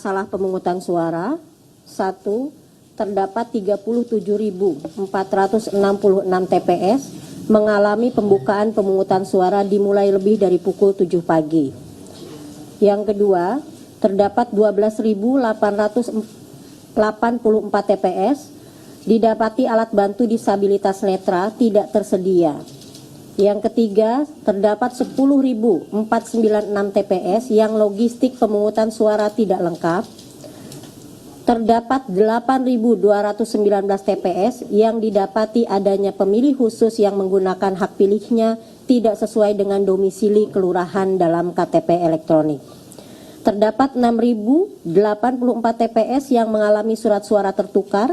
Salah pemungutan suara. 1. Terdapat 37.466 TPS mengalami pembukaan pemungutan suara dimulai lebih dari pukul 7 pagi. Yang kedua, terdapat 12.884 TPS didapati alat bantu disabilitas netra tidak tersedia. Yang ketiga, terdapat 10.496 TPS yang logistik pemungutan suara tidak lengkap. Terdapat 8.219 TPS yang didapati adanya pemilih khusus yang menggunakan hak pilihnya tidak sesuai dengan domisili kelurahan dalam KTP elektronik. Terdapat 6.084 TPS yang mengalami surat suara tertukar.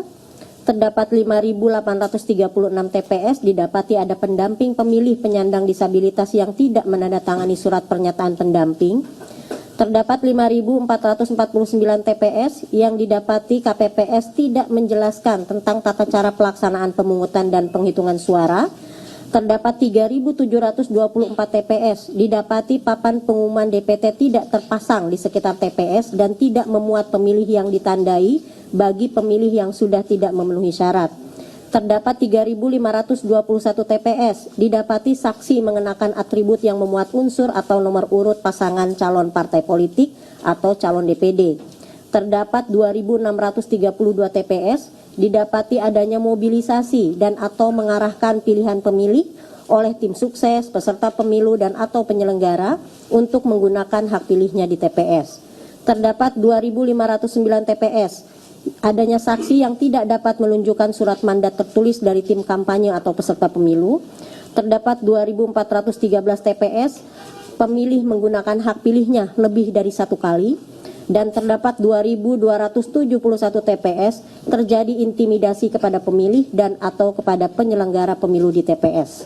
Terdapat 5.836 TPS didapati ada pendamping pemilih penyandang disabilitas yang tidak menandatangani surat pernyataan pendamping. Terdapat 5.449 TPS yang didapati KPPS tidak menjelaskan tentang tata cara pelaksanaan pemungutan dan penghitungan suara. Terdapat 3.724 TPS didapati papan pengumuman DPT tidak terpasang di sekitar TPS dan tidak memuat pemilih yang ditandai bagi pemilih yang sudah tidak memenuhi syarat. Terdapat 3.521 TPS didapati saksi mengenakan atribut yang memuat unsur atau nomor urut pasangan calon partai politik atau calon DPD. Terdapat 2.632 TPS didapati adanya mobilisasi dan atau mengarahkan pilihan pemilih oleh tim sukses, peserta pemilu dan atau penyelenggara untuk menggunakan hak pilihnya di TPS. Terdapat 2.509 TPS adanya saksi yang tidak dapat menunjukkan surat mandat tertulis dari tim kampanye atau peserta pemilu. Terdapat 2.413 TPS pemilih menggunakan hak pilihnya lebih dari satu kali. Dan terdapat 2.271 TPS terjadi intimidasi kepada pemilih dan atau kepada penyelenggara pemilu di TPS.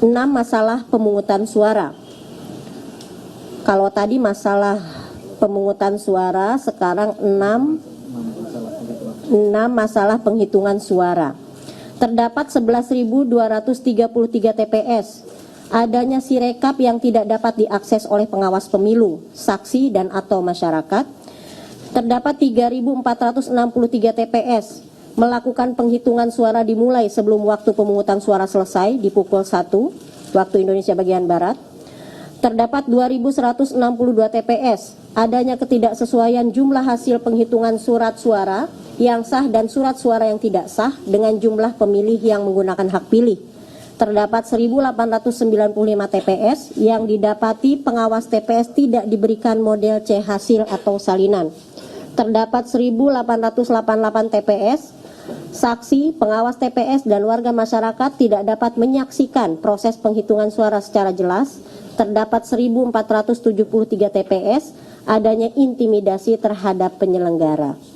6. Masalah pemungutan suara. Kalau tadi masalah pemungutan suara, sekarang 6 masalah penghitungan suara. Terdapat 11.233 TPS. Adanya sirekap yang tidak dapat diakses oleh pengawas pemilu, saksi dan atau masyarakat. Terdapat 3.463 TPS melakukan penghitungan suara dimulai sebelum waktu pemungutan suara selesai di pukul 1 waktu Indonesia bagian Barat. Terdapat 2.162 TPS adanya ketidaksesuaian jumlah hasil penghitungan surat suara yang sah dan surat suara yang tidak sah dengan jumlah pemilih yang menggunakan hak pilih. Terdapat 1.895 TPS yang didapati pengawas TPS tidak diberikan model C hasil atau salinan. Terdapat 1.888 TPS, saksi, pengawas TPS dan warga masyarakat tidak dapat menyaksikan proses penghitungan suara secara jelas. Terdapat 1.473 TPS adanya intimidasi terhadap penyelenggara.